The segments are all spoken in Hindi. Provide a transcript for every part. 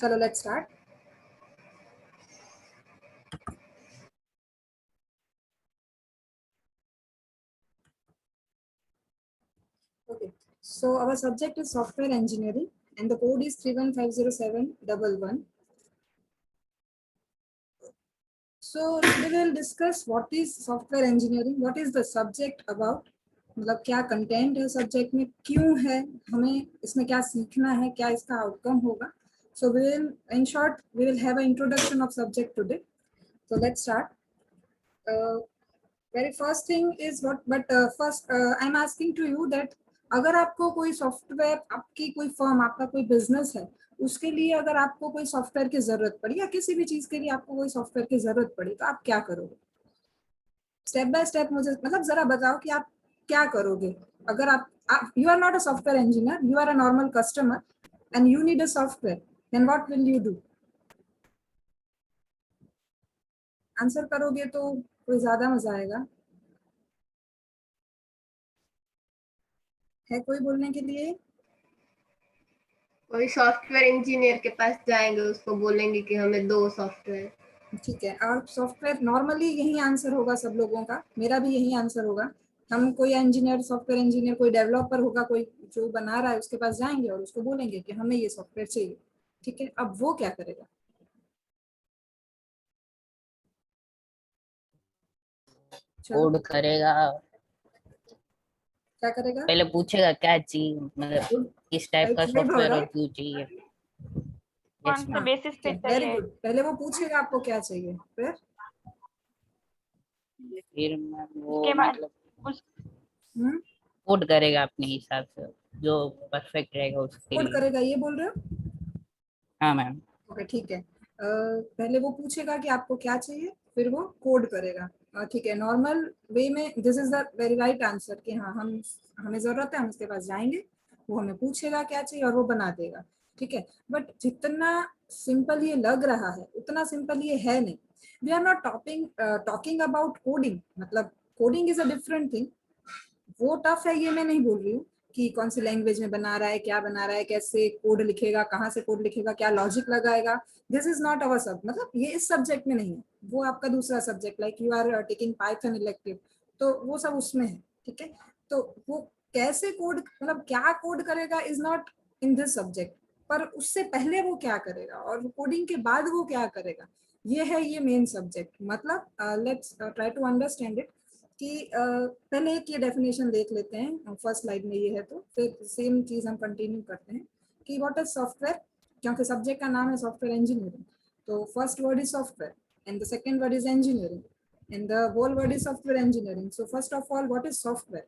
चलो let's start. Okay, so our subject is software engineering and the code is 3150711. So we will discuss what is software engineering, what is the subject about, मतलब क्या कंटेंट है सब्जेक्ट में, क्यों है, हमें इसमें क्या सीखना है, क्या इसका आउटकम होगा. So we will, in short, we will have an introduction of subject today. So let's start. Very first thing is what, but first I'm asking to you that अगर आपको कोई सॉफ्टवेयर, आपकी कोई फर्म, आपका कोई बिजनेस है, उसके लिए अगर आपको कोई सॉफ्टवेयर की जरूरत पड़ी या किसी भी चीज के लिए आपको कोई सॉफ्टवेयर की जरूरत पड़ी तो आप क्या करोगे? स्टेप बाय स्टेप मुझे मतलब जरा बताओ कि आप क्या करोगे. अगर आप you are not a software engineer, you are a normal customer and you need a software, then what will you do? Answer करोगे तो कोई ज्यादा मजा आएगा. है कोई बोलने के लिए? कोई सॉफ्टवेयर इंजीनियर के पास जाएंगे, उसको बोलेंगे कि हमें दो सॉफ्टवेयर. ठीक है, और सॉफ्टवेयर नॉर्मली यही आंसर होगा सब लोगों का, मेरा भी यही आंसर होगा. हम कोई इंजीनियर, सॉफ्टवेयर इंजीनियर, कोई डेवलपर होगा, कोई जो बना रहा है उसके पास जाएंगे और उसको बोलेंगे कि हमें ये सॉफ्टवेयर चाहिए. ठीक है, अब वो क्या करेगा? कोड करेगा. क्या करेगा? पहले पूछेगा क्या चाहिए, मतलब किस टाइप का सॉफ्टवेयर और क्यों चाहिए. कौन से बेसिस पे वेरी चाहिए? गुड. पहले वो पूछेगा आपको क्या चाहिए, फिर मैम वो उसके बाद मतलब कोड करेगा अपने हिसाब से, जो परफेक्ट रहेगा उसके कोड लिए. करेगा, ये बोल रहे हो? हाँ मैम. ओके, ठीक है. पहले वो पूछेगा कि आपको क्या चाहिए, फिर वो कोड करेगा. ठीक है, नॉर्मल वे में this is the very right answer कि हाँ, हमें जरूरत है, हम उसके पास जाएंगे, वो हमें पूछेगा क्या चाहिए और वो बना देगा. ठीक है, बट जितना सिंपल ये लग रहा है उतना सिंपल ये है नहीं. We are not talking about coding, मतलब coding is a different thing. वो टफ है ये मैं नहीं बोल रही हूँ कि कौन सी लैंग्वेज में बना रहा है, क्या बना रहा है, कैसे कोड लिखेगा, कहाँ से कोड लिखेगा, क्या लॉजिक लगाएगा. दिस इज नॉट अवर सब, मतलब ये इस सब्जेक्ट में नहीं है, वो आपका दूसरा subject, like you are taking Python elective, तो वो सब उसमें है. ठीक है, तो वो कैसे कोड, मतलब क्या कोड करेगा is not in this subject, पर उससे पहले वो क्या करेगा और कोडिंग के बाद वो क्या करेगा, ये है ये मेन सब्जेक्ट. मतलब let's try to understand it कि पहले एक ये डेफिनेशन देख लेते हैं, फर्स्ट स्लाइड में ये है, तो फिर सेम चीज हम कंटिन्यू करते हैं कि व्हाट इज सॉफ्टवेयर, क्योंकि सब्जेक्ट का नाम है सॉफ्टवेयर इंजीनियरिंग. तो first word is software and the second word is engineering and the whole word is software engineering. So first of all what is software?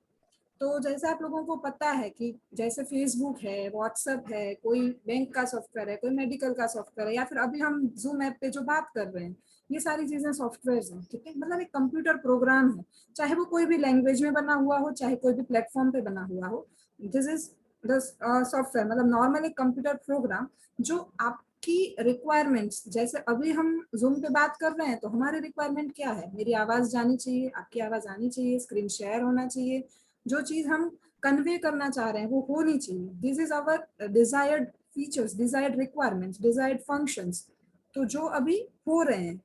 तो जैसे आप लोगों को पता है कि जैसे फेसबुक है, व्हाट्सएप है, कोई बैंक का सॉफ्टवेयर है, कोई मेडिकल का सॉफ्टवेयर है, या फिर अभी हम जूम ऐप पे जो बात कर रहे हैं, ये सारी चीजें सॉफ्टवेयर हैं. ठीक है, मतलब एक कंप्यूटर प्रोग्राम है, चाहे वो कोई भी लैंग्वेज में बना हुआ हो, चाहे कोई भी प्लेटफॉर्म पे बना हुआ हो. दिस इज द सॉफ्टवेयर, मतलब नॉर्मल एक कंप्यूटर प्रोग्राम जो आपकी रिक्वायरमेंट्स, जैसे अभी हम जूम पे बात कर रहे हैं तो हमारी रिक्वायरमेंट क्या है, मेरी आवाज जानी चाहिए, आपकी आवाज आनी चाहिए, स्क्रीन शेयर होना चाहिए, जो चीज हम कन्वे करना चाह रहे हैं वो होनी चाहिए. This is our desired features, desired requirements, desired functions, तो जो अभी हो रहे हैं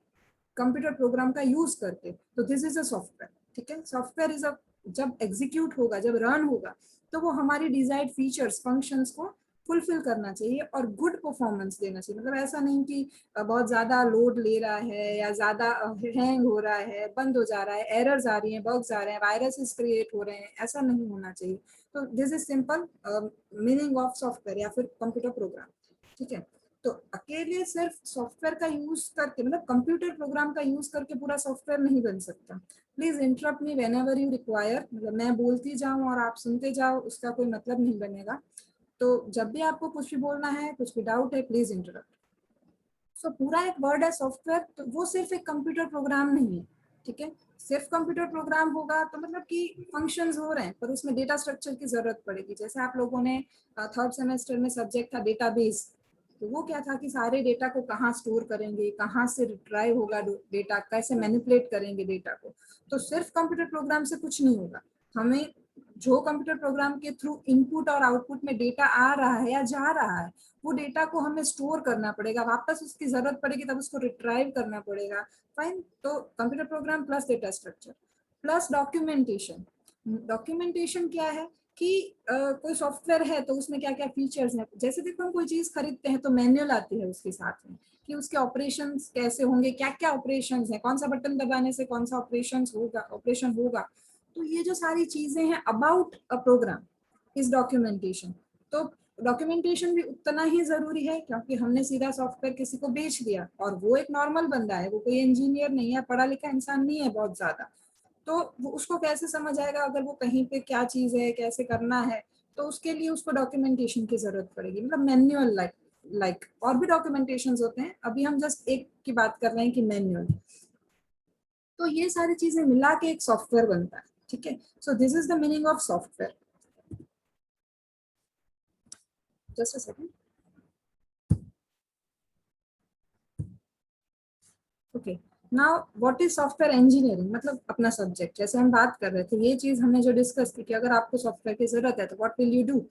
कंप्यूटर प्रोग्राम का यूज करके, तो दिस इज अ सॉफ्टवेयर. ठीक है, सॉफ्टवेयर इज अ, जब एग्जीक्यूट होगा, जब रन होगा, तो वो हमारी डिजायर्ड फीचर्स, फंक्शंस को फुलफिल करना चाहिए और गुड परफॉर्मेंस देना चाहिए. मतलब ऐसा नहीं कि बहुत ज्यादा लोड ले रहा है या ज्यादा हैंग हो रहा है, बंद हो जा रहा है, एरर्स आ रही हैं, बग्स आ रहे हैं, वायरसेस क्रिएट हो रहे हैं, ऐसा नहीं होना चाहिए. तो this is simple meaning of software या फिर कंप्यूटर प्रोग्राम. ठीक है, तो अकेले सिर्फ सॉफ्टवेयर का यूज करके, मतलब कंप्यूटर प्रोग्राम का यूज करके पूरा सॉफ्टवेयर नहीं बन सकता. Please interrupt me whenever you require, मतलब मैं बोलती जाऊं और आप सुनते जाओ, उसका कोई मतलब नहीं बनेगा. तो जब भी आपको कुछ भी बोलना है, कुछ भी डाउट है, प्लीज इंटरप्ट. सो पूरा एक वर्ड है सॉफ्टवेयर, तो वो सिर्फ एक कंप्यूटर प्रोग्राम नहीं है. ठीक है, सिर्फ कंप्यूटर प्रोग्राम होगा तो मतलब कि फंक्शंस हो रहे हैं, पर उसमें डेटा स्ट्रक्चर की जरूरत पड़ेगी. जैसे आप लोगों ने थर्ड सेमेस्टर में सब्जेक्ट था डेटाबेस, तो वो क्या था कि सारे डेटा को कहाँ स्टोर करेंगे, कहाँ से रिट्राइव होगा डेटा, कैसे मैनिपुलेट करेंगे डेटा को. तो सिर्फ कंप्यूटर प्रोग्राम से कुछ नहीं होगा, हमें जो कंप्यूटर प्रोग्राम के थ्रू इनपुट और आउटपुट में डेटा आ रहा है या जा रहा है, वो डेटा को हमें स्टोर करना पड़ेगा, वापस उसकी जरूरत पड़ेगी तब उसको रिट्राइव करना पड़ेगा। फाइन, तो computer program plus data structure plus documentation. Documentation क्या है कि कोई सॉफ्टवेयर है तो उसमें क्या क्या फीचर्स हैं। जैसे देखो हम कोई चीज खरीदते हैं तो मैनुअल आती है उसके साथ में कि उसके ऑपरेशंस कैसे होंगे, क्या क्या ऑपरेशंस हैं, कौन सा बटन दबाने से कौन सा ऑपरेशन होगा। तो ये जो सारी चीजें हैं about a program is documentation. तो डॉक्यूमेंटेशन भी उतना ही जरूरी है, क्योंकि हमने सीधा सॉफ्टवेयर किसी को बेच दिया और वो एक नॉर्मल बंदा है, वो कोई इंजीनियर नहीं है, पढ़ा लिखा इंसान नहीं है बहुत ज्यादा, तो वो उसको कैसे समझ आएगा अगर वो कहीं पे क्या चीज है कैसे करना है। तो उसके लिए उसको डॉक्यूमेंटेशन की जरूरत पड़ेगी, मतलब मैनुअल लाइक और भी डॉक्यूमेंटेशन होते हैं, अभी हम जस्ट एक की बात कर रहे हैं कि मैनुअल। तो ये सारी चीजें मिला के एक सॉफ्टवेयर बनता है, ठीक है। So this is the meaning of software. Just a second. Okay, now what is software engineering, मतलब अपना सब्जेक्ट। जैसे हम बात कर रहे थे, ये चीज हमने जो डिस्कस की कि अगर आपको सॉफ्टवेयर की जरूरत है तो what will you do,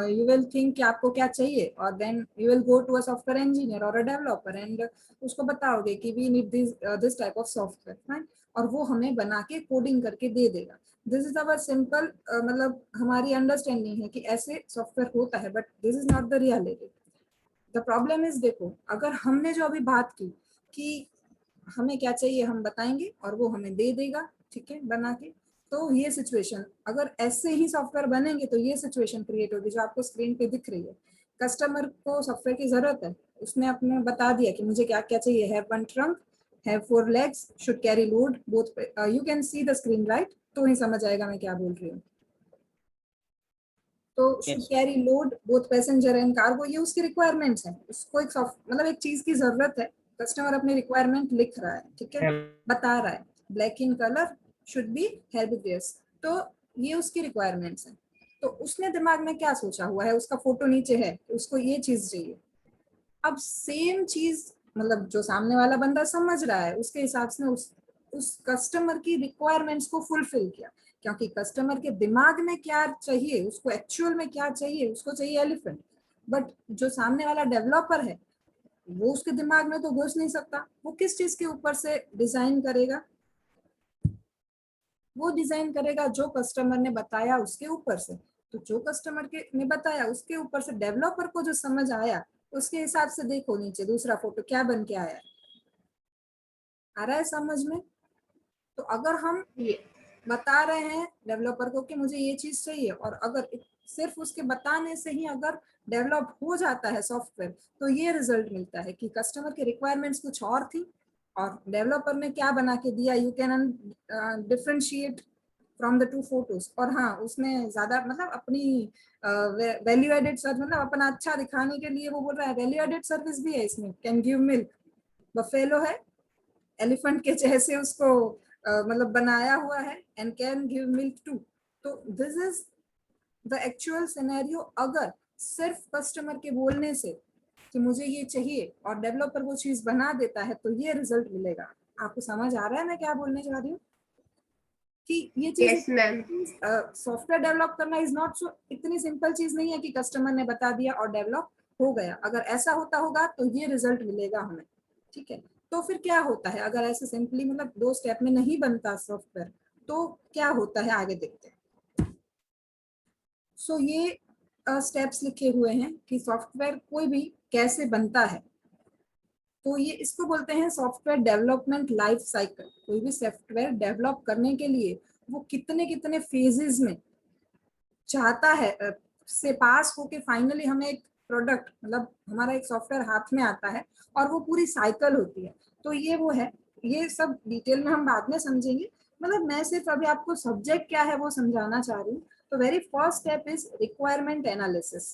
you will think कि आपको क्या चाहिए और then you will go to a software engineer और अ डेवलपर एंड उसको बताओगे कि we need this type of software, fine, और वो हमें बना के कोडिंग करके दे देगा। दिस इज अवर सिंपल, मतलब हमारी अंडरस्टैंडिंग है कि ऐसे सॉफ्टवेयर होता है, but this is not the reality. The problem is, देखो अगर हमने जो अभी बात की कि हमें क्या चाहिए हम बताएंगे और वो हमें दे देगा, ठीक है, बना के, तो ये सिचुएशन अगर ऐसे ही सॉफ्टवेयर बनेंगे तो ये सिचुएशन क्रिएट होगी जो आपको स्क्रीन पे दिख रही है। कस्टमर को सॉफ्टवेयर की जरूरत है, उसने अपने बता दिया कि मुझे क्या क्या चाहिए, have one trunk, have 4 legs, should carry load both, you can see the screen right, तो ही समझ आएगा मैं क्या बोल रही हूँ। तो should carry load both passenger and cargo, ये उसकी रिक्वायरमेंट्स हैं। उसको एक मतलब एक चीज की जरूरत है, कस्टमर अपनी रिक्वायरमेंट लिख रहा है, ठीक है, बता रहा है black in colour should be हेल्पियस, तो ये उसकी रिक्वायरमेंट्स हैं। तो उसने दिमाग में क्या सोचा हुआ है, उसका फोटो नीचे है, उसको ये चीज चाहिए। अब सेम चीज मतलब जो सामने वाला बंदा समझ रहा है उसके हिसाब से उस कस्टमर की रिक्वायरमेंट्स को फुलफिल किया, क्योंकि कस्टमर के दिमाग में क्या चाहिए, उसको एक्चुअल में क्या चाहिए, उसको चाहिए एलिफेंट, बट जो सामने वाला डेवलपर है वो उसके दिमाग में तो घुस नहीं सकता। वो किस चीज के ऊपर से डिजाइन करेगा, वो डिजाइन करेगा जो कस्टमर ने बताया उसके ऊपर से। तो जो कस्टमर के ने बताया उसके ऊपर से डेवलपर को जो समझ आया उसके हिसाब से देखो नीचे दूसरा फोटो क्या बन के आया, आ रहा है समझ में। तो अगर हम बता रहे हैं डेवलपर को कि मुझे ये चीज चाहिए, और अगर सिर्फ उसके बताने से ही अगर डेवलप हो जाता है सॉफ्टवेयर, तो ये रिजल्ट मिलता है कि कस्टमर की रिक्वायरमेंट्स कुछ और थी और डेवलपर ने क्या बना के दिया, you can differentiate from the 2 photos. और हाँ, उसने ज्यादा मतलब अपनी वैल्यू एडेड सर्विस, मतलब अपना अच्छा दिखाने के लिए वो बोल रहा है वैल्यू एडेड सर्विस भी है इसमें, कैन गिव मिल्क, बफेलो है एलिफेंट के जैसे उसको मतलब बनाया हुआ है, and can give milk too. तो this is the actual scenario. अगर सिर्फ कस्टमर के बोलने से कि मुझे ये चाहिए और डेवलपर वो चीज बना देता है तो ये रिजल्ट मिलेगा। आपको समझ आ रहा है मैं क्या बोलने जा रही हूँ कि ये चीज सॉफ्टवेयर डेवलप करना इज नॉट सो इतनी सिंपल चीज नहीं है कि कस्टमर ने बता दिया और डेवलप हो गया। अगर ऐसा होता होगा तो ये रिजल्ट मिलेगा हमें, ठीक है। तो फिर क्या होता है अगर ऐसे सिंपली मतलब 2 स्टेप में नहीं बनता सॉफ्टवेयर, तो क्या होता है आगे देखते हैं। सो ये स्टेप्स लिखे हुए हैं कि सॉफ्टवेयर कोई भी कैसे बनता है। तो ये इसको बोलते हैं सॉफ्टवेयर डेवलपमेंट लाइफ साइकिल। कोई भी सॉफ्टवेयर डेवलप करने के लिए वो कितने कितने फेजेस में चाहता है से पास होके फाइनली हमें एक प्रोडक्ट मतलब हमारा एक सॉफ्टवेयर हाथ में आता है, और वो पूरी साइकिल होती है। तो ये वो है, ये सब डिटेल में हम बाद में समझेंगे, मतलब मैं सिर्फ अभी आपको सब्जेक्ट क्या है वो समझाना चाह रही हूँ। तो very first step is requirement analysis.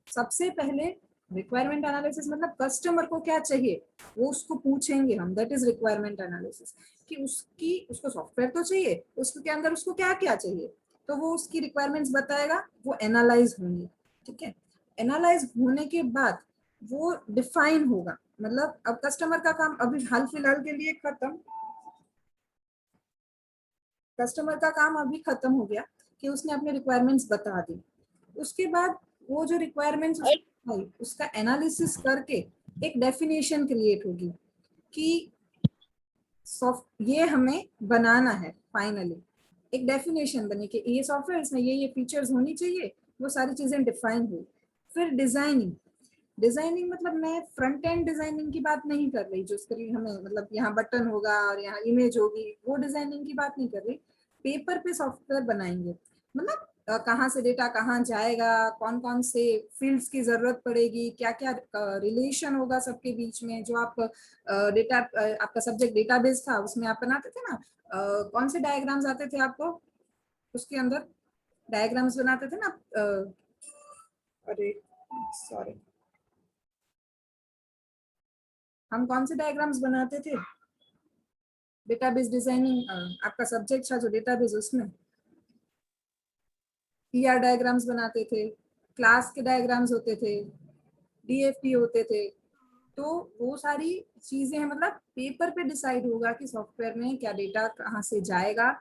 सबसे पहले रिक्वायरमेंट एनालिसिस मतलब कस्टमर को क्या चाहिए वो उसको पूछेंगे हम, दैट इज रिक्वायरमेंट एनालिसिस। कि उसको सॉफ्टवेयर तो चाहिए, उसके अंदर उसको क्या क्या चाहिए, तो वो उसकी रिक्वायरमेंट्स बताएगा, वो एनालाइज होंगी, ठीक है। एनालाइज होने के बाद वो डिफाइन होगा, मतलब अब कस्टमर का काम अभी हाल फिलहाल के लिए खत्म, कस्टमर का काम अभी खत्म हो गया। कि उसने अपने रिक्वायरमेंट्स बता दी। उसके बाद वो जो रिक्वायरमेंट्स उसका एनालिसिस करके एक डेफिनेशन क्रिएट होगी कि ये हमें बनाना है। फाइनली एक डेफिनेशन बनी कि ये सॉफ्टवेयर इसमें ये फीचर्स होनी चाहिए, वो सारी चीजें डिफाइन हुई। फिर डिजाइनिंग मतलब मैं फ्रंट एंड डिजाइनिंग की बात नहीं कर रही, जो उसके लिए हमें मतलब यहाँ बटन होगा और यहाँ इमेज होगी, वो डिजाइनिंग की बात नहीं कर रही। पेपर पे सॉफ्टवेयर बनाएंगे, मतलब कहाँ से डेटा कहाँ जाएगा, कौन कौन से फील्ड्स की जरूरत पड़ेगी, क्या क्या रिलेशन होगा सबके बीच में। जो आप डेटा आपका सब्जेक्ट डेटाबेस था उसमें आप बनाते थे ना, कौन से डायग्राम्स आते थे आपको, उसके अंदर डायग्राम्स बनाते थे ना। अरे सॉरी, हम कौन से डायग्राम्स बनाते थे डेटाबेस डिजाइनिंग, आपका सब्जेक्ट था जो डेटाबेस, उसमें पीआर डायग्राम्स बनाते थे, क्लास के डायग्राम्स होते थे, डीएफपी होते थे। तो वो सारी चीजें हैं, मतलब पेपर पे डिसाइड होगा कि सॉफ्टवेयर में क्या डेटा कहाँ से जाएगा,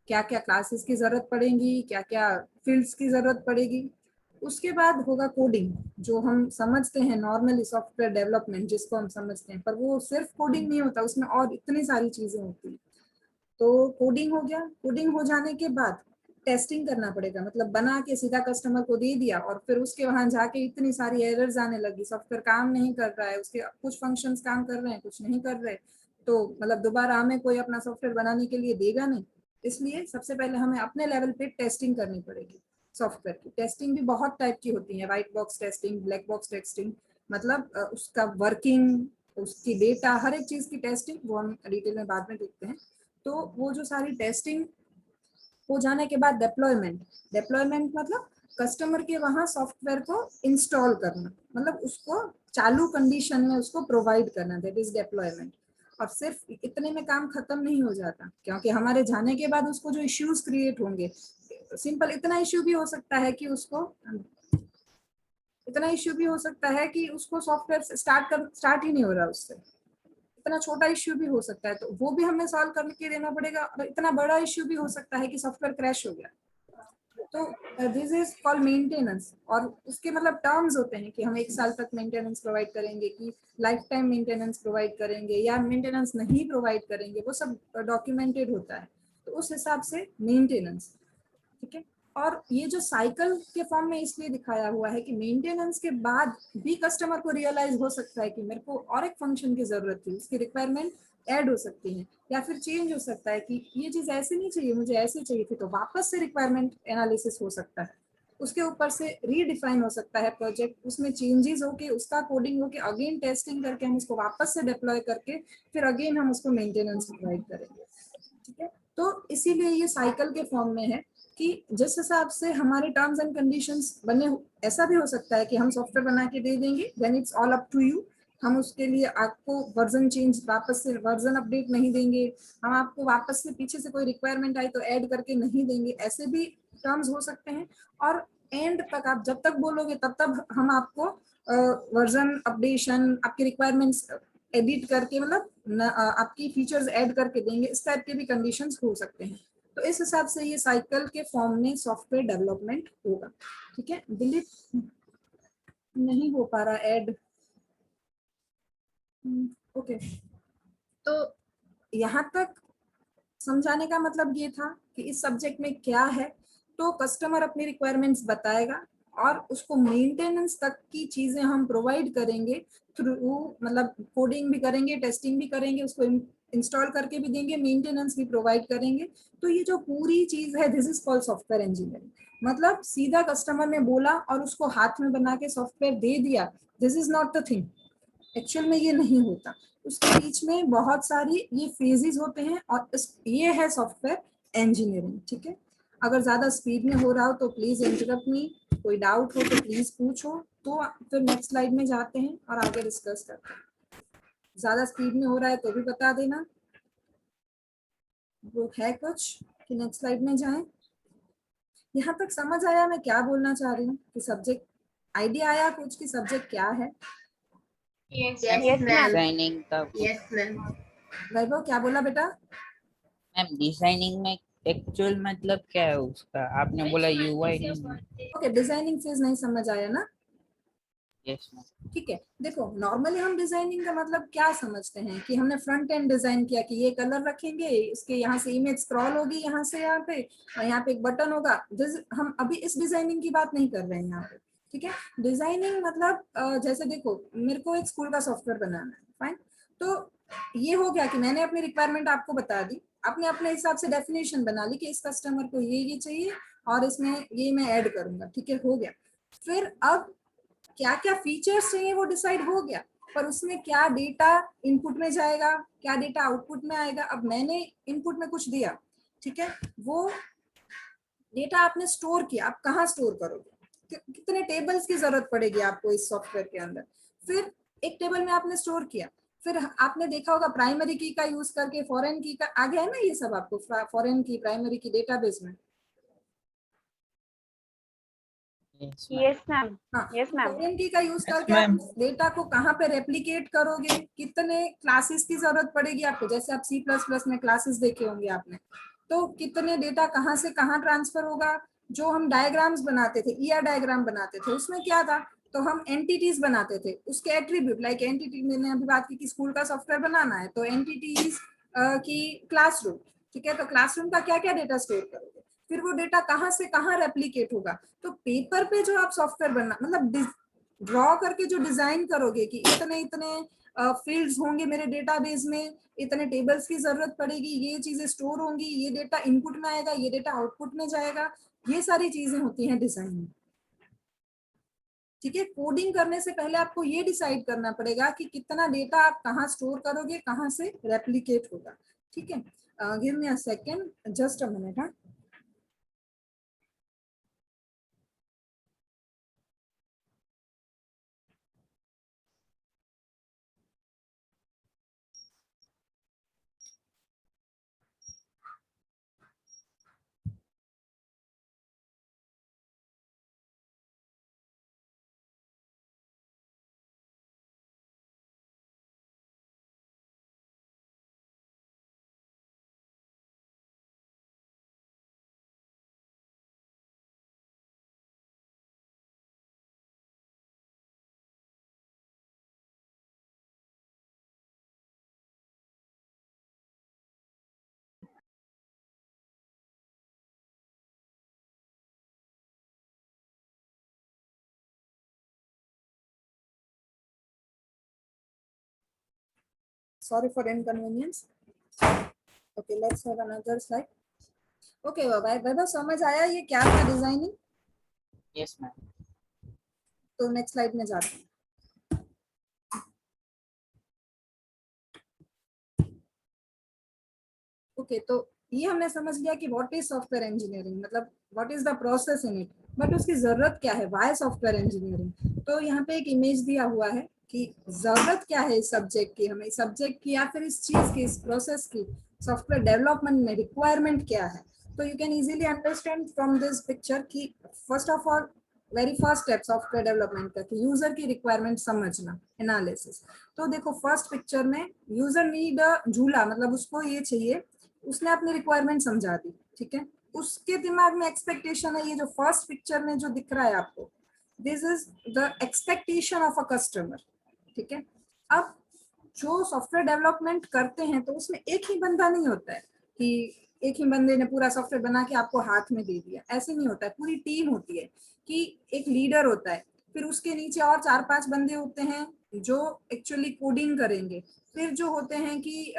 क्या क्या क्लासेस की जरूरत पड़ेगी, क्या क्या फील्ड्स की जरूरत पड़ेगी। उसके बाद होगा कोडिंग, जो हम समझते हैं नॉर्मली सॉफ्टवेयर डेवलपमेंट जिसको हम समझते हैं, पर वो सिर्फ कोडिंग नहीं होता, उसमें और इतनी सारी चीजें होती हैं। तो कोडिंग हो गया। कोडिंग हो जाने के बाद टेस्टिंग करना पड़ेगा, मतलब बना के सीधा कस्टमर को दे दिया और फिर उसके वहां जाके इतनी सारी एरर्स आने लगी, सॉफ्टवेयर काम नहीं कर रहा है, उसके कुछ फंक्शंस काम कर रहे हैं कुछ नहीं कर रहे, तो मतलब दोबारा हमें कोई अपना सॉफ्टवेयर बनाने के लिए देगा नहीं। इसलिए सबसे पहले हमें अपने लेवल पे टेस्टिंग करनी पड़ेगी। सॉफ्टवेयर की टेस्टिंग भी बहुत टाइप की होती है, white box testing, black box testing, मतलब उसका वर्किंग, उसकी डेटा, हर एक चीज की टेस्टिंग, वो हम डिटेल में बाद में देखते हैं। तो वो जो सारी टेस्टिंग हो जाने के बाद डेप्लॉयमेंट मतलब कस्टमर के वहां सॉफ्टवेयर को इंस्टॉल करना, मतलब उसको चालू कंडीशन में उसको प्रोवाइड करना, दैट इज डेप्लॉयमेंट। और सिर्फ इतने में काम खत्म नहीं हो जाता, क्योंकि हमारे जाने के बाद उसको जो इश्यूज क्रिएट होंगे, सिंपल इतना इश्यू भी हो सकता है कि उसको सॉफ्टवेयर स्टार्ट ही नहीं हो रहा उससे, इतना छोटा इश्यू भी हो सकता है, तो वो भी हमें सॉल्व करके देना पड़ेगा। और इतना बड़ा इश्यू भी हो सकता है कि सॉफ्टवेयर क्रैश हो गया, तो दिस इज कॉल्ड मेंटेनेंस। और उसके मतलब टर्म्स होते हैं कि हम 1 साल तक मेंटेनेंस प्रोवाइड करेंगे, कि लाइफ टाइम मेंटेनेंस प्रोवाइड करेंगे, या मेंटेनेंस नहीं प्रोवाइड करेंगे, वो सब डॉक्यूमेंटेड होता है। तो उस हिसाब से मेंटेनेंस, ठीक है। और ये जो साइकिल के फॉर्म में इसलिए दिखाया हुआ है कि मेंटेनेंस के बाद भी कस्टमर को रियलाइज हो सकता है कि मेरे को और एक फंक्शन की जरूरत थी, उसकी रिक्वायरमेंट ऐड हो सकती है, या फिर चेंज हो सकता है कि ये चीज ऐसे नहीं चाहिए, मुझे ऐसे चाहिए थी, तो वापस से रिक्वायरमेंट एनालिसिस हो सकता है, उसके ऊपर से रीडिफाइन हो सकता है प्रोजेक्ट, उसमें चेंजेस होके, उसका कोडिंग होके, अगेन टेस्टिंग करके हम उसको वापस से डिप्लॉय करके फिर अगेन हम उसको मेंटेनेंस प्रोवाइड करेंगे, ठीक है। तो इसीलिए ये साइकिल के फॉर्म में है कि जिस हिसाब से हमारे टर्म्स एंड कंडीशंस बने, ऐसा भी हो सकता है कि हम सॉफ्टवेयर बना के दे देंगे, then it's all up to you, हम उसके लिए आपको वर्जन चेंज, वापस से वर्जन अपडेट नहीं देंगे, हम आपको वापस से पीछे से कोई रिक्वायरमेंट आई तो ऐड करके नहीं देंगे, ऐसे भी टर्म्स हो सकते हैं। और एंड तक आप जब तक बोलोगे तब तक हम आपको वर्जन अपडेशन, आपकी रिक्वायरमेंट्स एडिट करके, मतलब आपकी फीचर्स ऐड करके देंगे, इस टाइप के भी कंडीशंस हो सकते हैं। तो इस हिसाब से ये साइकिल के फॉर्म में सॉफ्टवेयर डेवलपमेंट होगा, ठीक है। दिलीप नहीं हो पा रहा ऐड, ओके। तो यहाँ तक समझाने का मतलब ये था कि इस सब्जेक्ट में क्या है, तो कस्टमर अपनी रिक्वायरमेंट्स बताएगा और उसको मेंटेनेंस तक की चीजें हम प्रोवाइड करेंगे थ्रू, मतलब कोडिंग भी करेंगे, टेस्टिंग भी करेंगे, उसको इंस्टॉल करके भी देंगे, मेंटेनेंस भी प्रोवाइड करेंगे। तो ये जो पूरी चीज है, this is called software engineering. मतलब सीधा कस्टमर ने बोला और उसको हाथ में बना के सॉफ्टवेयर दे दिया, this is not the thing, actual में ये नहीं होता। उसके बीच में बहुत सारी ये फेजेस होते हैं, और ये है सॉफ्टवेयर इंजीनियरिंग, ठीक है। अगर ज्यादा स्पीड में हो रहा हो तो प्लीज इंटरप्ट मी, कोई डाउट हो तो प्लीज पूछो, तो फिर नेक्स्ट स्लाइड में जाते हैं और आगे डिस्कस करते हैं। ज्यादा स्पीड में हो रहा है तो भी बता देना, वो है कुछ कि नेक्स्ट स्लाइड में जाएं। यहाँ तक समझ आया मैं क्या बोलना चाह रही हूँ, कि सब्जेक्ट आइडिया आया कुछ कि सब्जेक्ट क्या है? Yes, Yes, ma'am. डिजाइनिंग का Yes, ma'am. वैभव क्या बोला बेटा? मैम, डिजाइनिंग में एक्चुअल मतलब क्या है उसका? आपने बोला यूआई नहीं। ओके, डिजाइनिंग फेज नहीं समझ आया ना? Yes ma'am. ठीक है, देखो नॉर्मली हम डिजाइनिंग का मतलब क्या समझते हैं कि हमने फ्रंट एंड डिजाइन किया कि ये कलर रखेंगे, इसके यहाँ से इमेज स्क्रॉल होगी यहाँ से यहाँ पे, और यहाँ पे एक बटन होगा। हम अभी इस डिजाइनिंग की बात नहीं कर रहे हैं यहाँ पे, ठीक है। डिजाइनिंग मतलब जैसे देखो मेरे को एक स्कूल का सॉफ्टवेयर बनाना है, फाइन। तो ये हो गया कि मैंने अपनी रिक्वायरमेंट आपको बता दी, आपने अपने हिसाब से डेफिनेशन बना ली कि इस कस्टमर को ये चाहिए और इसमें ये मैं ऐड करूंगा, ठीक है, हो गया। फिर अब क्या क्या फीचर्स चाहिए वो डिसाइड हो गया, पर उसमें क्या डेटा इनपुट में जाएगा, क्या डेटा आउटपुट में आएगा। अब मैंने इनपुट में कुछ दिया, ठीक है, वो डेटा आपने स्टोर किया, आप कहाँ स्टोर करोगे, कितने टेबल्स की जरूरत पड़ेगी आपको इस सॉफ्टवेयर के अंदर। फिर एक टेबल में आपने स्टोर किया, फिर आपने देखा होगा प्राइमरी की का यूज करके फॉरेन की का आ गया है ना, ये सब आपको फॉरेन की प्राइमरी की डेटाबेस में। यस मैम, हाँ, यस मैम। फॉरेन की का यूज Yes, करके आप ma'am. डेटा को कहाँ पे रेप्लिकेट करोगे, कितने क्लासेस की जरूरत पड़ेगी आपको, जैसे आप C++ में क्लासेस देखे होंगे आपने, तो कितने डेटा कहाँ से कहाँ ट्रांसफर होगा। जो हम डायग्राम्स बनाते थे, ईआर डायग्राम बनाते थे, उसमें क्या था, तो हम एंटिटीज बनाते थे, उसके एट्रीब्यूट लाइक एंटिटी, मैंने अभी बात की कि स्कूल का सॉफ्टवेयर बनाना है तो एंटिटीज की क्लासरूम, ठीक है, तो क्लासरूम का क्या क्या डेटा स्टोर करोगे, फिर वो डेटा कहाँ से कहाँ रेप्लिकेट होगा। तो पेपर पे जो आप सॉफ्टवेयर बनना मतलब ड्रॉ करके जो डिजाइन करोगे कि इतने इतने फील्ड्स होंगे मेरे डेटाबेस में, इतने टेबल्स की जरूरत पड़ेगी, ये चीजें स्टोर होंगी, ये डेटा इनपुट में आएगा, ये डेटा आउटपुट में जाएगा, ये सारी चीजें होती हैं डिजाइन में, ठीक है। कोडिंग करने से पहले आपको ये डिसाइड करना पड़ेगा कि कितना डेटा आप कहाँ स्टोर करोगे, कहाँ से रेप्लिकेट होगा, ठीक है। Give me a second, just a minute. हाँ, sorry for inconvenience. Okay, let's have another slide. Okay, वैभव समझ आया ये क्या था डिजाइनिंग? Yes ma'am. तो नेक्स्ट स्लाइड में जाते हैं। ओके, तो ये हमने समझ लिया कि व्हाट इज सॉफ्टवेयर इंजीनियरिंग, मतलब what is the process in it, but उसकी जरूरत क्या है, व्हाई सॉफ्टवेयर इंजीनियरिंग। तो यहाँ पे एक इमेज दिया हुआ है कि जरूरत क्या है इस सब्जेक्ट की, हमें सब्जेक्ट की या फिर इस चीज की, इस प्रोसेस की, सॉफ्टवेयर डेवलपमेंट में रिक्वायरमेंट क्या है। तो you can easily understand from this picture कि first of all very first step software development का कि यूजर की रिक्वायरमेंट समझना, एनालिसिस। तो देखो फर्स्ट पिक्चर में यूजर नीड झूला, मतलब उसको ये चाहिए, उसने अपनी रिक्वायरमेंट समझा दी, ठीक है, उसके दिमाग में एक्सपेक्टेशन है, ये जो फर्स्ट पिक्चर में जो दिख रहा है आपको, this is the expectation of a customer, ठीक है। अब जो सॉफ्टवेयर डेवलपमेंट करते हैं तो उसमें एक ही बंदा नहीं होता है कि एक ही बंदे ने पूरा सॉफ्टवेयर बना के आपको हाथ में दे दिया, ऐसे नहीं होता है, पूरी टीम होती है कि एक लीडर होता है, फिर उसके नीचे और 4-5 बंदे होते हैं जो एक्चुअली कोडिंग करेंगे, फिर जो होते हैं कि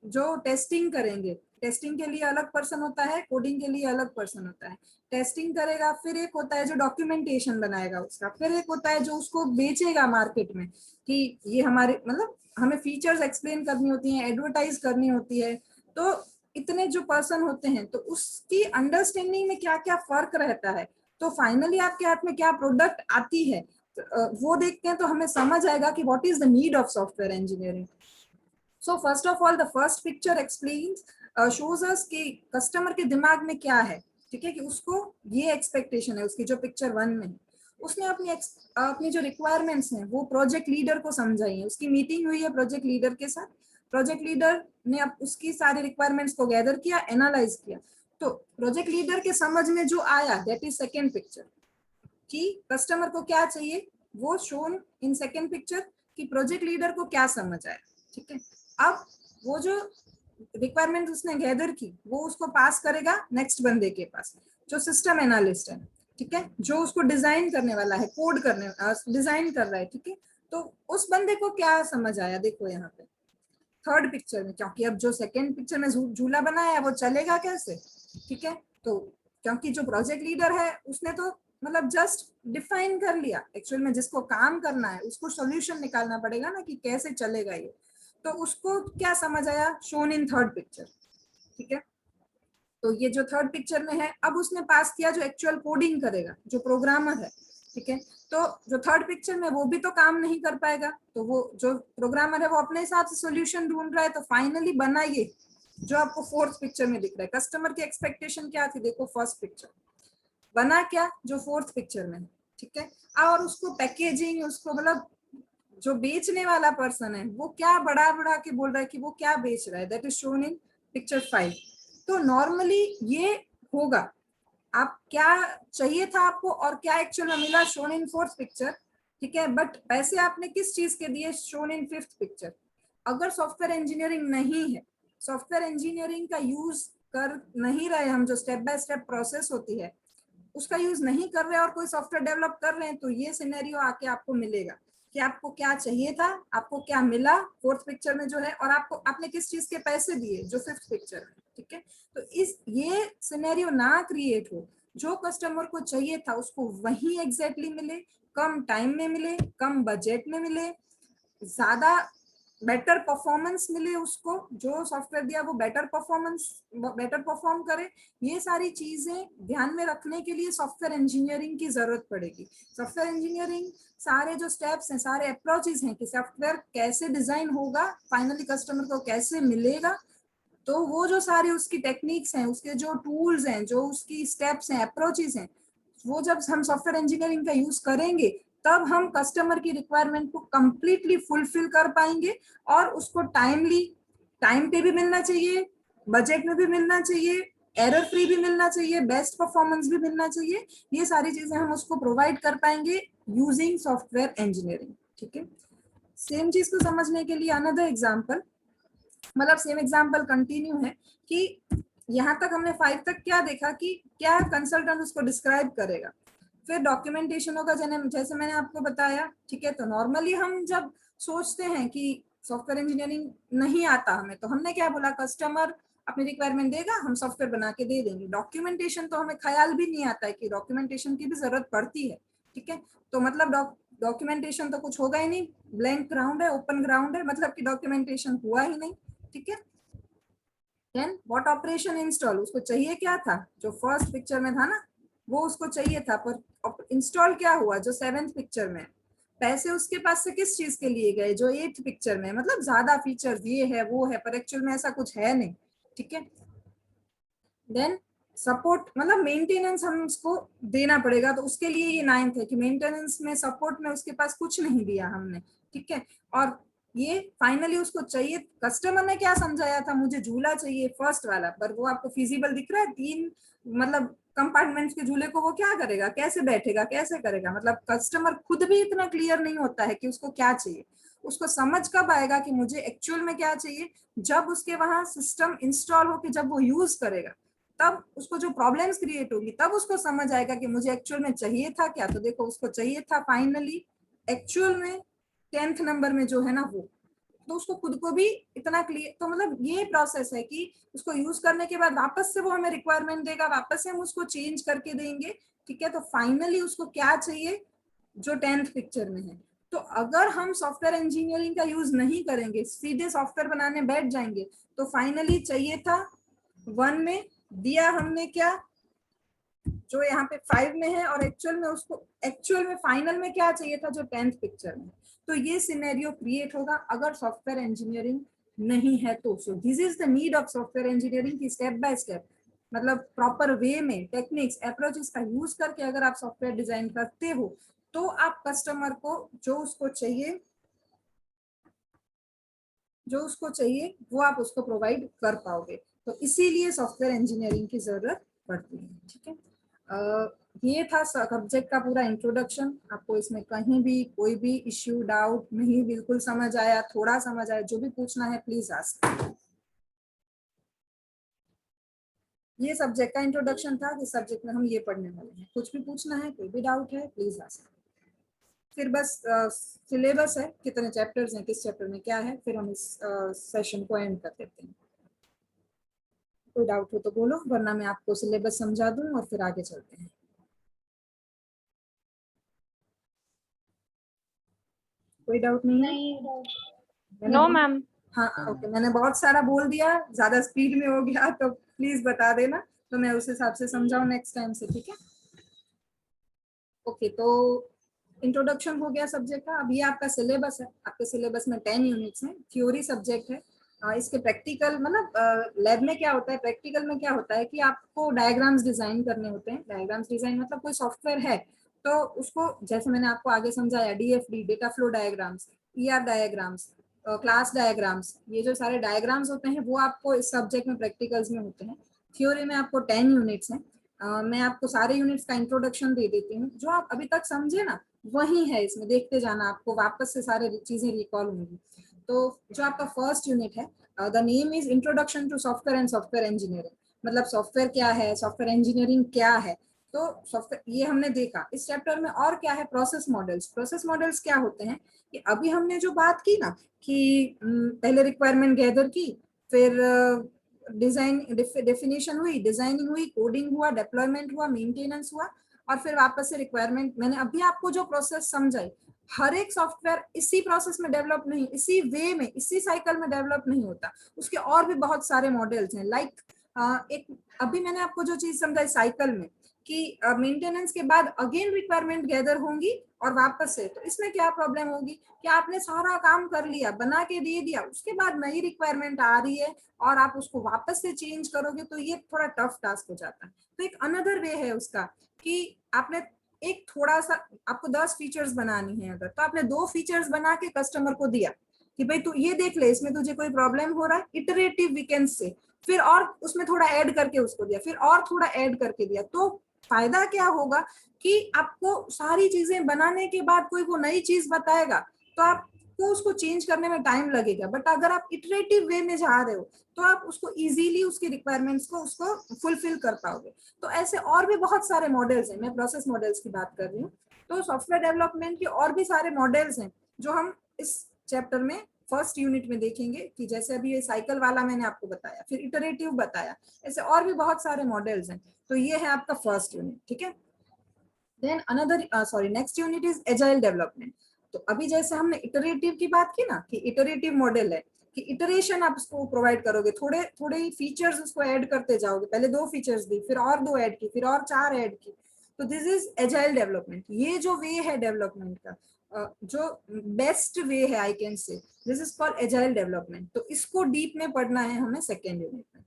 जो टेस्टिंग करेंगे, टेस्टिंग के लिए अलग पर्सन होता है, कोडिंग के लिए अलग पर्सन होता है, टेस्टिंग करेगा, फिर एक होता है जो डॉक्यूमेंटेशन बनाएगा उसका, फिर एक होता है जो उसको बेचेगा मार्केट में कि ये हमारे मतलब हमें फीचर्स एक्सप्लेन करनी होती हैं, एडवर्टाइज करनी होती है। तो इतने जो पर्सन होते हैं तो उसकी अंडरस्टैंडिंग में क्या क्या फर्क रहता है, तो फाइनली आपके हाथ में क्या प्रोडक्ट आती है वो देखते हैं, तो हमें समझ आएगा कि what is the need of software engineering. So first of all the first picture explains shows us कि कस्टमर के दिमाग में क्या है, ठीक है, कि उसको ये एक्सपेक्टेशन है उसकी, जो पिक्चर 1 में है उसने अपनी जो रिक्वायरमेंट्स हैं वो प्रोजेक्ट लीडर को समझाई है, उसकी मीटिंग हुई है प्रोजेक्ट लीडर के साथ, प्रोजेक्ट लीडर ने अब उसकी सारी रिक्वायरमेंट्स को गैदर किया, एनालाइज किया, तो प्रोजेक्ट लीडर के समझ में जो आया दैट इज सेकेंड पिक्चर, कि कस्टमर को क्या चाहिए वो शोन इन सेकेंड पिक्चर, कि प्रोजेक्ट लीडर को क्या समझ आया। ठीक है, अब वो जो रिक्वायरमेंट उसने गैदर की वो उसको पास करेगा नेक्स्ट बंदे के पास जो सिस्टम एनालिस्ट है। ठीक है, जो उसको डिजाइन करने वाला है, कोड करने डिजाइन कर रहा है। ठीक है, तो उस बंदे को क्या समझ आया देखो यहाँ पे थर्ड पिक्चर में, क्योंकि अब जो सेकेंड पिक्चर में झूला बनाया है वो चलेगा कैसे। ठीक है, तो क्योंकि जो प्रोजेक्ट लीडर है उसने तो मतलब जस्ट डिफाइन कर लिया, एक्चुअल में जिसको काम करना है उसको सॉल्यूशन निकालना पड़ेगा ना कि कैसे चलेगा ये, तो उसको क्या समझ आया शोन इन थर्ड पिक्चर। ठीक है, तो ये जो थर्ड पिक्चर में है अब उसने पास किया जो एक्चुअल कोडिंग करेगा जो प्रोग्रामर है। ठीक है, तो जो थर्ड पिक्चर में वो भी तो काम नहीं कर पाएगा, तो वो जो प्रोग्रामर है वो अपने हिसाब से सॉल्यूशन ढूंढ रहा है, तो फाइनली बना ये जो आपको फोर्थ पिक्चर में दिख रहा है। कस्टमर की एक्सपेक्टेशन क्या थी देखो फर्स्ट पिक्चर, बना क्या जो फोर्थ पिक्चर में। ठीक है, और उसको पैकेजिंग उसको मतलब जो बेचने वाला पर्सन है वो क्या बढ़ा बढ़ा के बोल रहा है कि वो क्या बेच रहा है, that is shown in picture 5। तो नॉर्मली ये होगा, आप क्या चाहिए था आपको और क्या एक्चुअल में मिला शोन इन फोर्थ पिक्चर। ठीक है, बट पैसे आपने किस चीज के दिए शोन इन फिफ्थ पिक्चर। अगर सॉफ्टवेयर इंजीनियरिंग नहीं है, सॉफ्टवेयर इंजीनियरिंग का यूज कर नहीं रहे हम, जो स्टेप बाय स्टेप प्रोसेस होती है उसका यूज नहीं कर रहे और कोई सॉफ्टवेयर डेवलप कर रहे हैं, तो ये सिनेरियो आके आपको मिलेगा कि आपको क्या चाहिए था, आपको क्या मिला फोर्थ पिक्चर में जो है, और आपको आपने किस चीज के पैसे दिए जो फिफ्थ पिक्चर है। ठीक है, तो इस ये सिनेरियो ना क्रिएट हो, जो कस्टमर को चाहिए था उसको वही एग्जैक्टली मिले, कम टाइम में मिले, कम बजट में मिले, ज्यादा बेटर परफॉर्मेंस मिले, उसको जो सॉफ्टवेयर दिया वो बेटर परफॉर्म करे। ये सारी चीजें ध्यान में रखने के लिए सॉफ्टवेयर इंजीनियरिंग की जरूरत पड़ेगी। सॉफ्टवेयर इंजीनियरिंग सारे जो स्टेप्स हैं, सारे अप्रोचेस हैं कि सॉफ्टवेयर कैसे डिजाइन होगा, फाइनली कस्टमर को कैसे मिलेगा, तो वो जो सारी उसकी टेक्निक्स हैं, उसके जो टूल्स हैं, जो उसकी स्टेप्स हैं, अप्रोचेस हैं, वो जब हम सॉफ्टवेयर इंजीनियरिंग का यूज करेंगे तब हम कस्टमर की रिक्वायरमेंट को कंप्लीटली फुलफिल कर पाएंगे, और उसको टाइमली टाइम पे भी मिलना चाहिए, बजट में भी मिलना चाहिए, एरर फ्री भी मिलना चाहिए, बेस्ट परफॉर्मेंस भी मिलना चाहिए। ये सारी चीजें हम उसको प्रोवाइड कर पाएंगे यूजिंग सॉफ्टवेयर इंजीनियरिंग। ठीक है, सेम चीज को समझने के लिए अनदर एग्जाम्पल, मतलब सेम एग्जाम्पल कंटिन्यू है कि यहाँ तक हमने 5 तक क्या देखा कि क्या कंसल्टेंट उसको डिस्क्राइब करेगा, फिर डॉक्यूमेंटेशन होगा जैसे मैंने आपको बताया। ठीक है, तो नॉर्मली हम जब सोचते हैं कि सॉफ्टवेयर इंजीनियरिंग नहीं आता हमें, तो हमने क्या बोला, कस्टमर अपनी रिक्वायरमेंट देगा, हम सॉफ्टवेयर बना के दे देंगे। डॉक्यूमेंटेशन तो हमें ख्याल भी नहीं आता है कि डॉक्यूमेंटेशन की भी जरूरत पड़ती है। ठीक है, तो मतलब डॉक्यूमेंटेशन तो कुछ होगा ही नहीं, ब्लैंक ग्राउंड है, ओपन ग्राउंड है, मतलब कि डॉक्यूमेंटेशन हुआ ही नहीं। ठीक है, देन व्हाट ऑपरेशन इंस्टॉल, उसको चाहिए क्या था जो फर्स्ट पिक्चर में था ना, वो उसको चाहिए था, पर इंस्टॉल क्या हुआ जो सेवेंथ पिक्चर में। पैसे उसके पास से किस चीज के लिए गए जो एट्थ पिक्चर में, मतलब ज्यादा फीचर्स ये है वो है, पर एक्चुअल में ऐसा कुछ है नहीं। ठीक है, देन सपोर्ट मतलब मेंटेनेंस हम उसको देना पड़ेगा, तो उसके लिए ये 9th है कि मेंटेनेंस में सपोर्ट में उसके पास कुछ नहीं दिया हमने। ठीक है, और ये फाइनली उसको चाहिए, कस्टमर ने क्या समझाया था, मुझे झूला चाहिए फर्स्ट वाला, पर वो आपको फिजिबल दिख रहा है, 3 मतलब कंपार्टमेंट्स के झूले को वो क्या करेगा, कैसे बैठेगा, कैसे करेगा, मतलब कस्टमर खुद भी इतना क्लियर नहीं होता है कि उसको क्या चाहिए। उसको समझ कब आएगा कि मुझे एक्चुअल में क्या चाहिए, जब उसके वहां सिस्टम इंस्टॉल होकर जब वो यूज करेगा, तब उसको जो प्रॉब्लम्स क्रिएट होगी तब उसको समझ आएगा कि मुझे एक्चुअल में चाहिए था क्या। तो देखो उसको चाहिए था फाइनली एक्चुअल में 10th नंबर में जो है ना वो, तो उसको खुद को भी इतना क्लियर, तो मतलब ये प्रोसेस है कि उसको यूज करने के बाद वापस से वो हमें रिक्वायरमेंट देगा, वापस से हम उसको चेंज करके देंगे। ठीक है, तो फाइनली उसको क्या चाहिए जो 10th पिक्चर में है। तो अगर हम सॉफ्टवेयर इंजीनियरिंग का यूज नहीं करेंगे, सीधे सॉफ्टवेयर बनाने बैठ जाएंगे, तो फाइनली चाहिए था 1 में, दिया हमने क्या जो यहाँ पे 5 में है, और एक्चुअल में उसको एक्चुअल में फाइनल में क्या चाहिए था जो 10th पिक्चर में। तो ये सिनेरियो क्रिएट होगा अगर सॉफ्टवेयर इंजीनियरिंग नहीं है तो। So this is the need of software engineering की स्टेप बाय स्टेप, मतलब प्रॉपर वे में टेक्निक्स अप्रोचेस का यूज करके अगर आप सॉफ्टवेयर डिजाइन करते हो, तो आप कस्टमर को जो उसको चाहिए वो आप उसको प्रोवाइड कर पाओगे। तो इसीलिए सॉफ्टवेयर इंजीनियरिंग की जरूरत पड़ती है। ठीक है, ये था सब्जेक्ट का पूरा इंट्रोडक्शन। आपको इसमें कहीं भी कोई भी इश्यू, डाउट नहीं, बिल्कुल समझ आया, थोड़ा समझ आया, जो भी पूछना है प्लीज आस्क। ये सब्जेक्ट का इंट्रोडक्शन था, इस सब्जेक्ट में हम ये पढ़ने वाले हैं। कुछ भी पूछना है, कोई भी डाउट है, प्लीज आस्क। फिर बस सिलेबस है, कितने चैप्टर्स हैं, किस चैप्टर में क्या है, फिर हम इस सेशन को एंड कर देते हैं। कोई डाउट हो तो बोलो, वरना मैं आपको सिलेबस समझा दूं और फिर आगे चलते हैं। कोई डाउट नहीं है? No ma'am. हाँ ओके, मैंने बहुत सारा बोल दिया, ज्यादा स्पीड में हो गया तो प्लीज बता देना, तो मैं उस हिसाब से समझाऊं नेक्स्ट टाइम से। ठीक है, ओके। तो इंट्रोडक्शन हो गया सब्जेक्ट का। अब ये आपका सिलेबस है। आपके सिलेबस में 10 यूनिट्स हैं, थ्योरी सब्जेक्ट है। इसके प्रैक्टिकल मतलब लैब में क्या होता है, प्रैक्टिकल में क्या होता है कि आपको डायग्राम्स डिजाइन करने होते हैं। डायग्राम्स डिजाइन मतलब कोई सॉफ्टवेयर है तो उसको, जैसे मैंने आपको आगे समझाया, DFD data flow diagrams, ER diagrams, class diagrams, ये जो सारे डायग्राम्स होते हैं वो आपको इस सब्जेक्ट में प्रैक्टिकल्स में होते हैं। थ्योरी में आपको 10 यूनिट्स हैं। मैं आपको सारे यूनिट्स का इंट्रोडक्शन दे देती हूँ। जो आप अभी तक समझे ना वही है इसमें, देखते जाना, आपको वापस से सारे चीजें रिकॉल होंगी। तो जो आपका फर्स्ट यूनिट है, the name is introduction to software and software engineering. मतलब सॉफ्टवेयर क्या है, सॉफ्टवेयर इंजीनियरिंग क्या है। तो सॉफ्टवेयर ये हमने देखा। इस चैप्टर में और क्या है, प्रोसेस मॉडल्स। प्रोसेस मॉडल्स क्या होते हैं कि अभी हमने जो बात की ना कि पहले रिक्वायरमेंट गैदर की, फिर डिजाइन डेफिनेशन हुई, डिजाइनिंग हुई, कोडिंग हुआ, डिप्लॉयमेंट हुआ, मेंटेनेंस हुआ, और फिर वापस से रिक्वायरमेंट। मैंने अभी आपको जो प्रोसेस समझाई, हर एक सॉफ्टवेयर इसी प्रोसेस में डेवलप नहीं, इसी वे में, इसी साइकिल में डेवलप नहीं होता। उसके और भी बहुत सारे मॉडल्स हैं। लाइक एक अभी मैंने आपको जो चीज समझाई साइकिल में कि मेंटेनेंस के बाद अगेन रिक्वायरमेंट गैदर होंगी और वापस से, तो इसमें क्या प्रॉब्लम होगी कि आपने सारा काम कर लिया, बना के दे दिया, उसके बाद नई रिक्वायरमेंट आ रही है और आप उसको वापस से चेंज करोगे, तो ये थोड़ा टफ टास्क हो जाता है। तो एक अनदर वे है उसका कि आपने एक थोड़ा सा, आपको 10 फीचर्स बनानी है अगर, तो आपने 2 फीचर्स बना के कस्टमर को दिया कि भाई तू ये देख ले, इसमें तुझे कोई प्रॉब्लम हो रहा है, इटरेटिव वीकेंड से, फिर और उसमें थोड़ा ऐड करके उसको दिया, फिर और थोड़ा ऐड करके दिया। तो फायदा क्या होगा कि आपको सारी चीजें बनाने के बाद कोई वो नई चीज बताएगा तो आपको उसको चेंज करने में टाइम लगेगा। बट अगर आप इटरेटिव वे में जा रहे हो तो आप उसको इजीली, उसकी रिक्वायरमेंट्स को उसको फुलफिल कर पाओगे। तो ऐसे और भी बहुत सारे मॉडल्स हैं, मैं प्रोसेस मॉडल्स की बात कर रही हूँ। तो सॉफ्टवेयर डेवलपमेंट के और भी सारे मॉडल्स हैं जो हम इस चैप्टर में फर्स्ट यूनिट में देखेंगे। कि जैसे अभी ये साइकिल वाला मैंने आपको बताया, फिर इटरेटिव बताया, ऐसे और भी बहुत सारे मॉडल्स हैं। तो ये है आपका फर्स्ट यूनिट। ठीक है, then another next unit is agile development. तो अभी जैसे हमने इटरेटिव की बात की ना कि इटरेटिव मॉडल है कि इटरेशन आप उसको प्रोवाइड करोगे, थोड़े थोड़े ही फीचर्स उसको ऐड करते जाओगे। पहले 2 फीचर्स दी, फिर और 2 ऐड की, फिर और 4 ऐड की। तो दिस इज एजाइल डेवलपमेंट। ये जो वे है डेवलपमेंट का, जो बेस्ट वे है I can say, this is called agile development. तो इसको डीप में पढ़ना है हमें सेकेंड यूनिट में।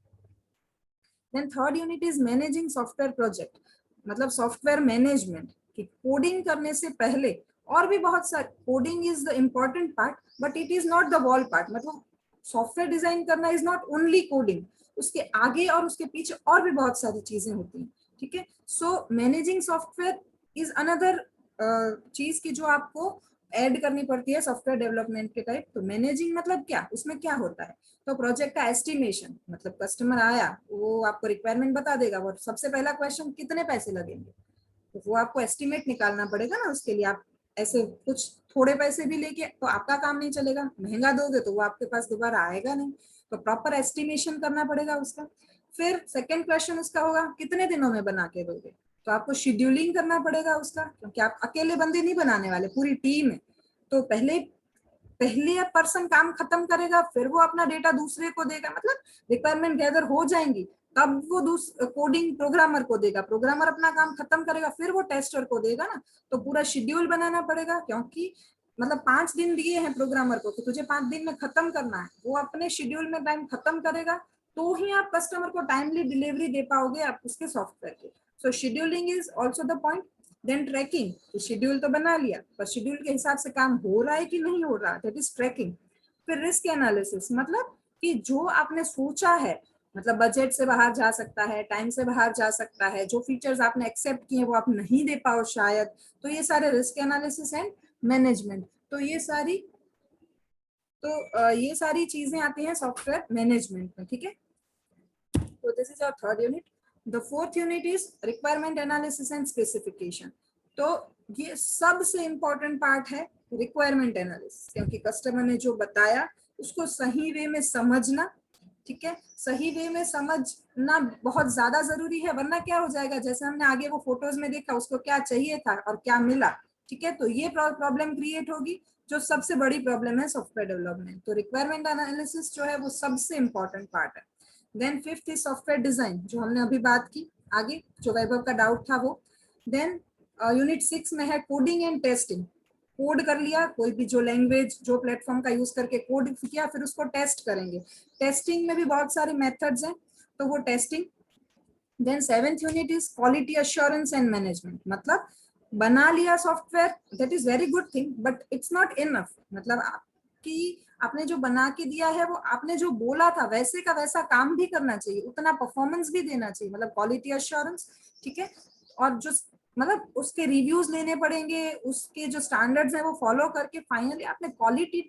Then third unit is managing software project, मतलब सॉफ्टवेयर मैनेजमेंट कि कोडिंग करने से पहले और भी बहुत सारे, coding is the important part but it is not the whole part. मतलब सॉफ्टवेयर डिजाइन करना इज नॉट ओनली कोडिंग, उसके आगे और उसके पीछे और भी बहुत सारी चीजें होती हैं। ठीक है, सो मैनेजिंग सॉफ्टवेयर इज अनदर चीज की जो आपको ऐड करनी पड़ती है सॉफ्टवेयर डेवलपमेंट के टाइप। तो मैनेजिंग मतलब क्या, उसमें क्या होता है, तो प्रोजेक्ट का एस्टिमेशन, मतलब कस्टमर आया, वो आपको रिक्वायरमेंट बता देगा, वो सबसे पहला क्वेश्चन कितने पैसे लगेंगे, तो वो आपको एस्टिमेट निकालना पड़ेगा ना। उसके लिए आप ऐसे कुछ थोड़े पैसे भी लेके तो आपका काम नहीं चलेगा, महंगा दोगे तो वो आपके पास दोबारा आएगा नहीं। तो प्रॉपर एस्टिमेशन करना पड़ेगा उसका। फिर सेकेंड क्वेश्चन उसका होगा कितने दिनों में बना के दोगे, तो आपको शेड्यूलिंग करना पड़ेगा उसका, क्योंकि आप अकेले बंदे नहीं बनाने वाले, पूरी टीम है। तो पहले पर्सन काम खत्म करेगा, फिर वो अपना डेटा दूसरे को देगा, मतलब रिक्वायरमेंट गैदर हो जाएंगी तब वो कोडिंग प्रोग्रामर को देगा, प्रोग्रामर अपना काम खत्म करेगा, फिर वो टेस्टर को देगा ना। तो पूरा शेड्यूल बनाना पड़ेगा, क्योंकि मतलब 5 दिन दिए हैं प्रोग्रामर को कि तुझे 5 दिन में खत्म करना है, वो अपने शेड्यूल में टाइम खत्म करेगा तो ही आप कस्टमर को टाइमली डिलीवरी दे पाओगे आप उसके सॉफ्टवेयर के। So scheduling is also the point. Then tracking, schedule तो बना लिया पर शेड्यूल के हिसाब से काम हो रहा है कि नहीं हो रहा, दैट इज ट्रैकिंग। फिर रिस्क एनालिसिस, मतलब कि जो आपने सोचा है मतलब बजट से बाहर जा सकता है, टाइम से बाहर जा सकता है, जो फीचर्स आपने एक्सेप्ट किए वो आप नहीं दे पाओ शायद, तो ये सारे रिस्क एनालिसिस एंड मैनेजमेंट, तो ये सारी चीजें आती हैं सॉफ्टवेयर मैनेजमेंट में, ठीक है। तो this is our third unit. The fourth unit is requirement analysis and specification. तो ये सबसे इंपॉर्टेंट पार्ट है रिक्वायरमेंट एनालिसिस, क्योंकि कस्टमर ने जो बताया उसको सही वे में समझना, ठीक है, सही वे में समझना बहुत ज्यादा जरूरी है, वरना क्या हो जाएगा, जैसे हमने आगे वो फोटोज में देखा उसको क्या चाहिए था और क्या मिला, ठीक है, तो ये प्रॉब्लम क्रिएट होगी, जो सबसे बड़ी प्रॉब्लम है सॉफ्टवेयर डेवलपमेंट। तो रिक्वायरमेंट एनालिसिस जो है वो सबसे इंपॉर्टेंट पार्ट है। Then fifth is software design, जो हमने अभी बात की, आगे जो वैभव का डाउट था वो। देन यूनिट 6 में है कोडिंग एंड टेस्टिंग। कोड कर लिया, कोई भी जो लैंग्वेज जो प्लेटफॉर्म का यूज करके कोड किया, फिर उसको टेस्ट करेंगे। टेस्टिंग में भी बहुत सारे मेथड्स हैं, तो वो testing. Then 7th unit is quality assurance and management, मतलब बना लिया software, that is very good thing, but it's not enough, मतलब आपने जो बना के दिया है वो आपने जो बोला था वैसे का वैसा काम भी करना चाहिए, उतना परफॉर्मेंस भी देना चाहिए, मतलब क्वालिटी अश्योरेंस, ठीक है। और जो मतलब उसके रिव्यूज लेने पड़ेंगे, उसके जो स्टैंडर्ड्स हैं वो फॉलो करके फाइनली आपने क्वालिटी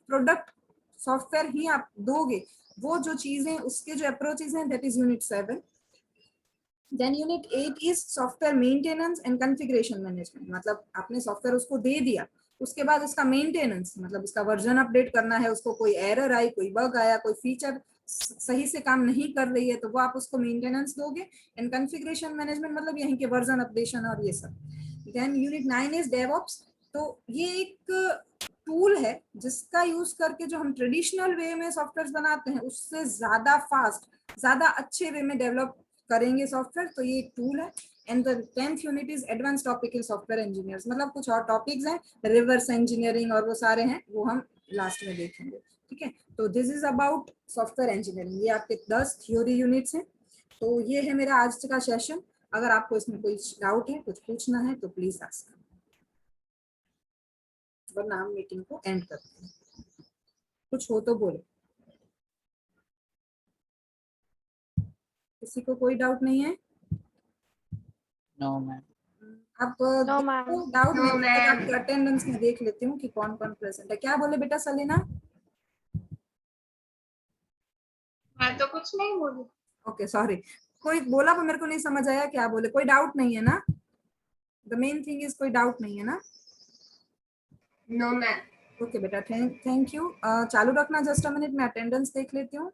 प्रोडक्ट सॉफ्टवेयर ही आप दोगे, वो जो चीजें उसके जो अप्रोचेस हैं, that is unit 7। Then unit 8 is software maintenance and configuration management, मतलब आपने सॉफ्टवेयर उसको दे दिया, उसके बाद उसका मेंटेनेंस, मतलब उसका वर्जन अपडेट करना है, उसको कोई एरर आई, कोई बग आया, कोई फीचर सही से काम नहीं कर रही है, तो वो आप उसको मेंटेनेंस दोगे। एंड कॉन्फ़िगरेशन मैनेजमेंट मतलब यहीं के वर्जन अपडेशन और ये सब। देन यूनिट 9 इज डेवऑप्स, तो ये एक टूल है जिसका यूज करके जो हम ट्रेडिशनल वे में सॉफ्टवेयर बनाते हैं उससे ज्यादा फास्ट, ज्यादा अच्छे वे में डेवलप करेंगे सॉफ्टवेयर, तो ये एक टूल है। And the 10th unit is advance topic in software engineers, मतलब कुछ और टॉपिक्स हैं, रिवर्स इंजीनियरिंग और वो सारे हैं, वो हम लास्ट में देखेंगे, ठीक है। तो this is about software engineering, ये आपके 10 थ्योरी यूनिट्स हैं। तो ये है मेरा आज का सेशन, अगर आपको इसमें कोई डाउट है, कुछ पूछना है, तो प्लीज आस्क, वरना हम मीटिंग को एंड करते हैं। कुछ हो तो बोलो, किसी को कोई डाउट नहीं है? No ma'am. आप No, ma'am. डाउट No, नहीं है, ma'am. आपके अटेंडेंस में देख लेती हूँ कि कौन कौन प्रेजेंट है। क्या बोले बेटा सलीना? मैं तो कुछ नहीं बोली। ओके सॉरी, कोई बोला पर मेरे को नहीं समझ आया क्या बोले। कोई डाउट नहीं है ना? द मेन थिंग इज कोई डाउट नहीं है ना? No, ma'am. ओके बेटा, थैंक यू। चालू रखना, जस्ट अ मिनट, मैं अटेंडेंस देख लेती हूँ।